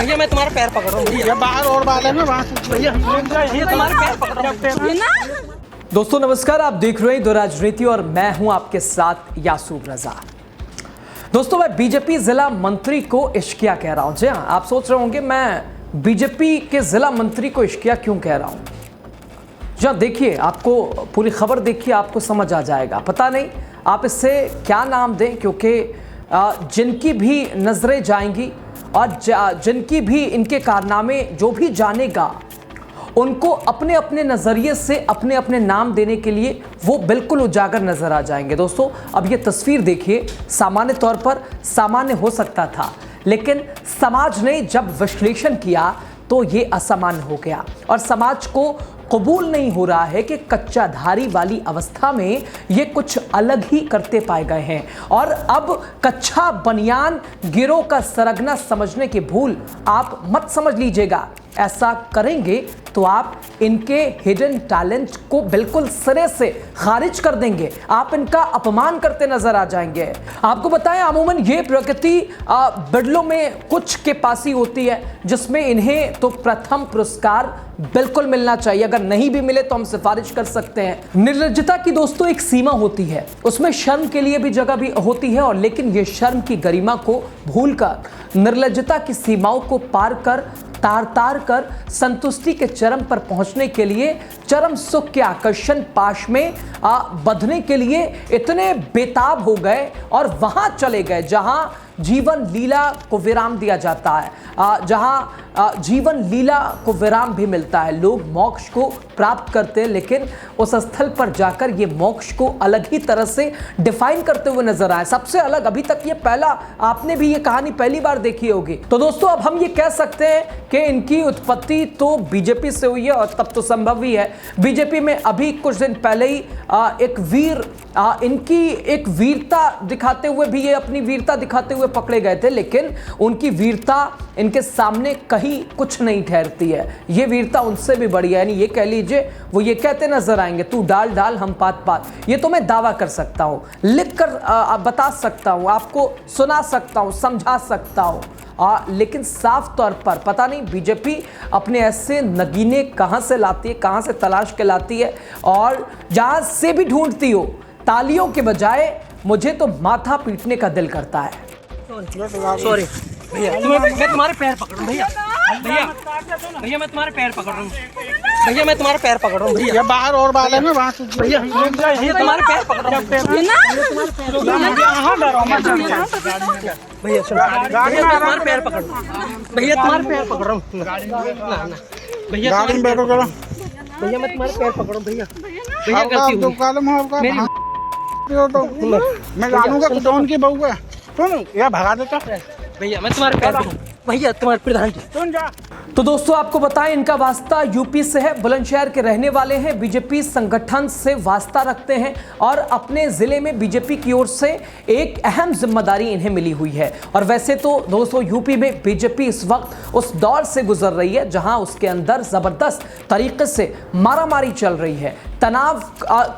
भैया मैं तुम्हारे पैर पकड़ रहा हूँ भैया, बाहर और बाल है ना वहाँ से भैया तुम्हारे पैर पकड़ रहा हूँ। दोस्तों नमस्कार, आप देख रहे हैं दो राजनीति और मैं हूं आपके साथ यासूब रजा। दोस्तों मैं बीजेपी जिला मंत्री को इश्किया कह रहा हूं। जी हाँ, आप सोच रहे होंगे मैं बीजेपी के जिला मंत्री को इश्किया क्यों कह रहा हूं। जी हाँ, देखिए आपको पूरी खबर देखिए, आपको समझ आ जाएगा। पता नहीं आप इससे क्या नाम दें, क्योंकि जिनकी भी नजरें जाएंगी और जिनकी भी इनके कारनामे जो भी जानेगा उनको अपने अपने नज़रिए से अपने अपने नाम देने के लिए वो बिल्कुल उजागर नज़र आ जाएंगे। दोस्तों अब ये तस्वीर देखिए, सामान्य तौर पर सामान्य हो सकता था, लेकिन समाज ने जब विश्लेषण किया तो ये असामान्य हो गया और समाज को कबूल नहीं हो रहा है कि कच्चाधारी वाली अवस्था में ये कुछ अलग ही करते पाए गए हैं। और अब कच्चा बनियान गिरोह का सरगना समझने की भूल आप मत समझ लीजिएगा। ऐसा करेंगे तो आप इनके हिडन टैलेंट को बिल्कुल सिरे से खारिज कर देंगे, आप इनका अपमान करते नजर आ जाएंगे। आपको बताएं अमूमन ये प्रकृति बिरलों में कुछ के पास ही होती है, जिसमें इन्हें तो प्रथम पुरस्कार बिल्कुल मिलना चाहिए। अगर नहीं भी मिले तो हम सिफारिश कर सकते हैं। निर्लज्जता की दोस्तों एक सीमा होती है, उसमें शर्म के लिए भी जगह भी होती है, और लेकिन ये शर्म की गरिमा को भूलकर निर्लज्जता की सीमाओं को पार कर तार कर संतुष्टि के चरम पर पहुंचने के लिए, चरम सुख के आकर्षण पाश में बंधने के लिए इतने बेताब हो गए और वहां चले गए जहां जीवन लीला को विराम दिया जाता है, जहां जीवन लीला को विराम भी मिलता है। लोग मोक्ष को प्राप्त करते हैं, लेकिन उस स्थल पर जाकर ये मोक्ष को अलग ही तरह से डिफाइन करते हुए नजर आए, सबसे अलग। अभी तक ये पहला, आपने भी ये कहानी पहली बार देखी होगी। तो दोस्तों अब हम ये कह सकते हैं कि इनकी उत्पत्ति तो बीजेपी से हुई है, और तब तो संभव ही है। बीजेपी में अभी कुछ दिन पहले ही एक वीर, इनकी एक वीरता दिखाते हुए भी, ये अपनी वीरता दिखाते हुए पकड़े गए थे, लेकिन उनकी वीरता इनके सामने कहीं कुछ नहीं ठहरती है। ये वीरता उनसे भी बड़ी है। यानी ये कह लीजिए, वो ये कहते नजर आएंगे, तू डाल डाल हम पात पात। ये तो मैं दावा कर सकता हूँ, लिख कर बता सकता हूँ, आपको सुना सकता हूँ, समझा सकता हूँ। लेकिन साफ तौर पर पता नहीं बीजेपी अपने ऐसे नगीने कहाँ से लाती है, कहाँ से तलाश के लाती है, और जहाँ से भी ढूंढती हो, तालियों के बजाय मुझे तो माथा पीटने का दिल करता है। सॉरी भैया, मैं तुम्हारे पैर पकड़ रहा हूँ भैया, भैया मैं तुम्हारे पैर पकड़ रहा हूँ भैया, मैं तुम्हारे पैर पकड़ रहा हूँ भैया, बाहर और बाल है ना वहाँ से भैया तुम्हारे पैर पकड़ रहा हूँ भैया, तुम्हारे पैर पकड़ रहा हूँ भैया, तुम्हारे पैर पकड़ रहा हूँ भैया, गाड़ी में बैठो करो भैया मैं तुम्हारे पैर पकड़ रहा हूँ भैया, भैया गलती हुई। मैं जानूंगा कौन की बहू है, सुन ये भगा देता भैया, मैं तुम्हारे पैर पकड़ भैया, तुम्हारे प्रधान जी सुन जा। तो दोस्तों आपको बताएं, इनका वास्ता यूपी से है, बुलंदशहर के रहने वाले हैं, बीजेपी संगठन से वास्ता रखते हैं, और अपने जिले में बीजेपी की ओर से एक अहम जिम्मेदारी इन्हें मिली हुई है। और वैसे तो दोस्तों यूपी में बीजेपी इस वक्त उस दौर से गुजर रही है जहां उसके अंदर जबरदस्त तरीके से मारामारी चल रही है। तनाव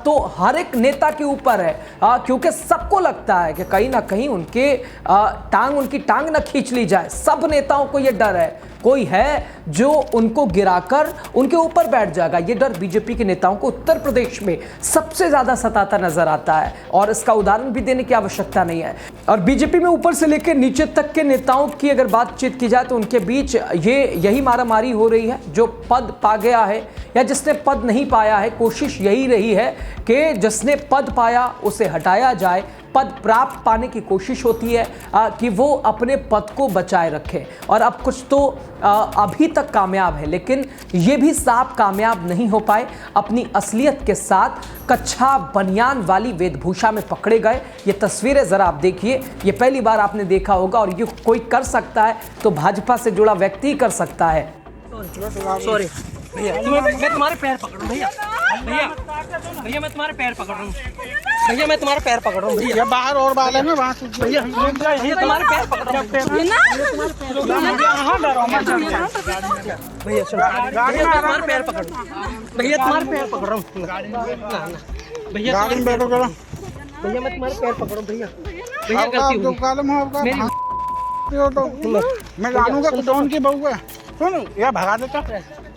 तो हर एक नेता के ऊपर है, क्योंकि सबको लगता है कि कहीं ना कहीं उनकी टांग ना खींच ली जाए। सब नेताओं को यह डर है, कोई है जो उनको गिराकर उनके ऊपर बैठ जाएगा। ये डर बीजेपी के नेताओं को उत्तर प्रदेश में सबसे ज्यादा सताता नजर आता है, और इसका उदाहरण भी देने की आवश्यकता नहीं है। और बीजेपी में ऊपर से लेकर नीचे तक के नेताओं की अगर बातचीत की जाए तो उनके बीच यही मारामारी हो रही है। जो पद पा गया है या जिसने पद नहीं पाया है, कोशिश यही रही है कि जिसने पद पाया उसे हटाया जाए। पद प्राप्त पाने की कोशिश होती है कि वो अपने पद को बचाए रखे, और अब कुछ तो अभी तक कामयाब है, लेकिन ये भी साफ कामयाब नहीं हो पाए। अपनी असलियत के साथ कच्चा बनियान वाली वेशभूषा में पकड़े गए। ये तस्वीरें जरा आप देखिए, ये पहली बार आपने देखा होगा, और ये कोई कर सकता है तो भाजपा से जुड़ा व्यक्ति ही कर सकता है। सॉरी भैया, मैं तुम्हारे पैर पकड़ रहा हूँ भैया, भैया मैं तुम्हारे पैर पकड़ रहा हूँ भैया, मैं तुम्हारे पैर पकड़ रहा हूँ भैया, बाहर और बाल है ना वहाँ से भैया तुम्हारे पैर पकड़ रहा हूँ भैया, तुम्हारे पैर पकड़ भैया, तुम्हारे पैर पकड़ रहा हूँ भैया, गाड़ी में बैठो करो भैया, मैं तुम्हारे पैर पकड़ रहा हूँ भैया, भैया गलती हुई। ये तो मैं जानूंगा कि कौन की बहू है। सुन ये भगा देता।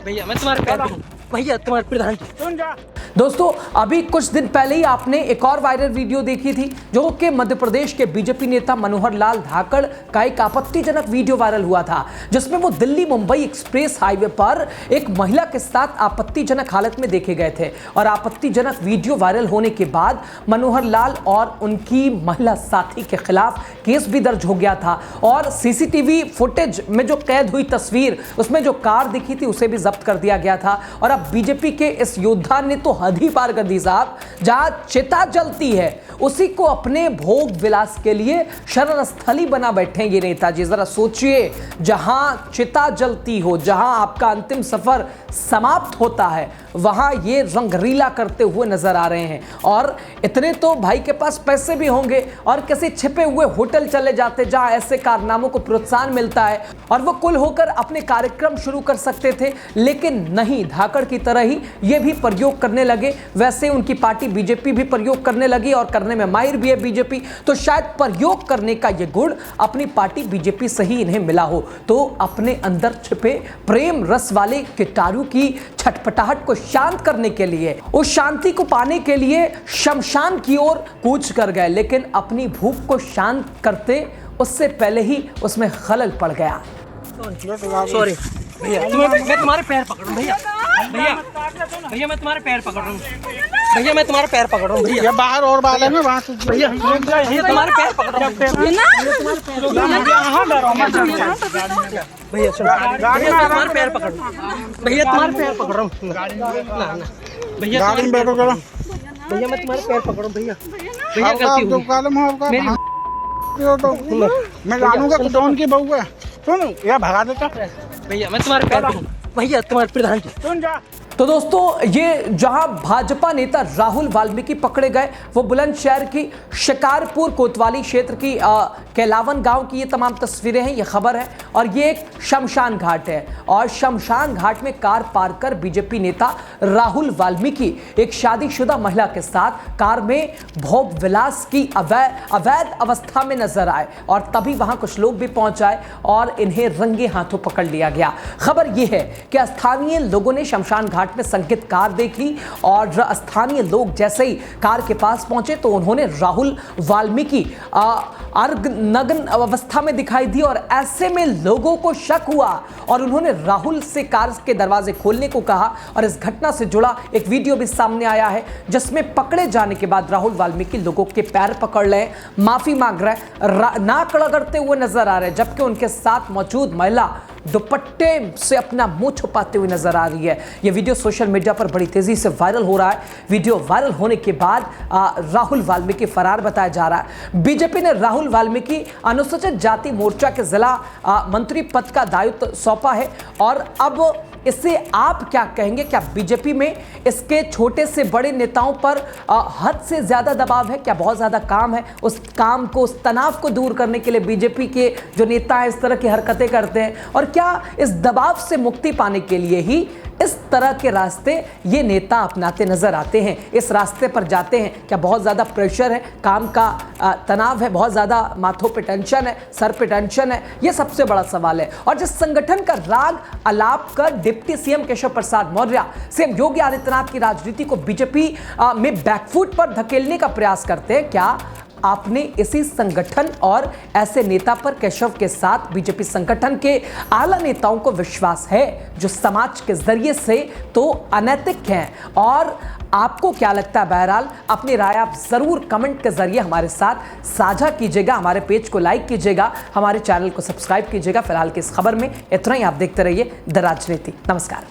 भैया मैं तुम्हारे पैर पकड़ूं। भैया तुम्हारे प्रधान जी। सुन जा। दोस्तों अभी कुछ दिन पहले ही आपने एक और वायरल वीडियो देखी थी जो कि मध्य प्रदेश के बीजेपी नेता मनोहर लाल धाकड़ का एक आपत्तिजनक वीडियो वायरल हुआ था, जिसमें वो दिल्ली मुंबई एक्सप्रेस हाईवे पर एक महिला के साथ आपत्तिजनक हालत में देखे गए थे। और आपत्तिजनक वीडियो वायरल होने के बाद मनोहर लाल और उनकी महिला साथी के खिलाफ केस भी दर्ज हो गया था। और सीसीटीवी फुटेज में जो कैद हुई तस्वीर, उसमें जो कार दिखी थी उसे भी जब्त कर दिया गया था। और अब बीजेपी के इस योद्धा ने तो हद ही पार कर दी साहब। जहां चिता जलती है उसी को अपने भोग विलास के लिए शरण स्थली बना बैठे ये नेताजी। जरा सोचिए, जहां चिता जलती हो, जहां आपका अंतिम सफर समाप्त होता है, वहां ये रंगरीला करते हुए नजर आ रहे हैं। और इतने तो भाई के पास पैसे भी होंगे और किसी छिपे हुए होटल चले जाते जहां ऐसे कारनामों को प्रोत्साहन मिलता है और वो कुल होकर अपने कार्यक्रम शुरू कर सकते थे। लेकिन नहीं, धाकड़ की तरह ही ये भी प्रयोग करने लगे। वैसे उनकी पार्टी बीजेपी भी प्रयोग करने लगी और करने में माहिर भी है बीजेपी। तो शायद प्रयोग करने का ये गुण अपनी पार्टी बीजेपी से ही इन्हें मिला हो। तो अपने अंदर छिपे प्रेम रस वाले कीटाणु की छटपटाहट को शांत करने के लिए, उस शांति को पाने के लिए शमशान की ओर कूच कर गए। लेकिन अपनी भूख को शांत करते उससे पहले ही उसमें खलल पड़ गया। सॉरी भैया, मैं तुम्हारे पैर पकड़ रहा हूँ भैया। भैया मैं तुम्हारे पैर पकड़ रहा हूँ। भैया मैं तुम्हारे पैर पकड़ रहा हूँ भैया। ये बाहर और बाल है ना वहाँ से। भैया तुम्हारे पैर पकड़ रहा हूँ। भैया तुम्हारे पैर पकड़ रहा हूँ। भैया तुम्हारे पैर पकड़ रहा हूँ। भैया गाड़ी में बैठो करो। भैया मैं तुम्हारे पैर पकड़ रहा हूँ भैया। भैया गलती हो गई। ये तो मैं जानूंगा कि कौन की बहू है। सुन ये भगा देता। भैया मैं तुम्हारे पैर पकड़ूं। भैया तुम्हारे प्रधान जी। सुन जा। तो दोस्तों ये जहां भाजपा नेता राहुल वाल्मीकि पकड़े गए, वो बुलंदशहर की शिकारपुर कोतवाली क्षेत्र की कैलावन गांव की ये तमाम तस्वीरें हैं, ये खबर है। और ये एक शमशान घाट है और शमशान घाट में कार पार्क कर बीजेपी नेता राहुल वाल्मीकि एक शादीशुदा महिला के साथ कार में भोग विलास की अवैध अवस्था में नजर आए। और तभी वहां कुछ लोग भी पहुंच आए और इन्हें रंगे हाथों पकड़ लिया गया। खबर यह है कि स्थानीय लोगों ने शमशान घाट में संकेत कार देखी और स्थानीय लोग जैसे ही कार के पास पहुंचे तो उन्होंने राहुल वाल्मीकि अर्धनग्न अवस्था में दिखाई दी। और ऐसे में लोगों को शक हुआ और उन्होंने राहुल से कार के दरवाजे खोलने को कहा। और इस घटना से जुड़ा एक वीडियो भी सामने आया है जिसमें पकड़े जाने के बाद राहुल वाल्मीकि लोगों के पैर पकड़ रहे, माफी मांग रहे, नाक रगड़ते हुए नजर आ रहे हैं, जबकि उनके साथ मौजूद महिला दुपट्टे से अपना मुंह छुपाते हुए नजर आ रही है। यह वीडियो सोशल मीडिया पर बड़ी तेजी से वायरल हो रहा है। वीडियो वायरल होने के बाद राहुल वाल्मीकि फरार बताया जा रहा है। बीजेपी ने राहुल वाल्मीकि अनुसूचित जाति मोर्चा के जिला मंत्री पद का दायित्व सौंपा है। और अब इससे आप क्या कहेंगे? क्या बीजेपी में इसके छोटे से बड़े नेताओं पर हद से ज्यादा दबाव है? क्या बहुत ज्यादा काम है? उस काम को, उस तनाव को दूर करने के लिए बीजेपी के जो नेता हैं इस तरह की हरकतें करते हैं? और क्या इस दबाव से मुक्ति पाने के लिए ही इस तरह के रास्ते ये नेता अपनाते नजर आते हैं, इस रास्ते पर जाते हैं? क्या बहुत ज्यादा प्रेशर है, काम का तनाव है, बहुत ज्यादा माथों पे टेंशन है, सर पे टेंशन है? ये सबसे बड़ा सवाल है। और जिस संगठन का राग अलाप कर deputy CM Keshav Prasad Maurya CM Yogi Adityanath की राजनीति को बीजेपी में बैकफुट पर धकेलने का प्रयास करते हैं, क्या आपने इसी संगठन और ऐसे नेता पर केशव के साथ बीजेपी संगठन के आला नेताओं को विश्वास है जो समाज के जरिए से तो अनैतिक हैं? और आपको क्या लगता है? बहरहाल अपनी राय आप जरूर कमेंट के जरिए हमारे साथ साझा कीजिएगा, हमारे पेज को लाइक कीजिएगा, हमारे चैनल को सब्सक्राइब कीजिएगा। फिलहाल की इस खबर में इतना ही। आप देखते रहिए द राजनीति। नमस्कार।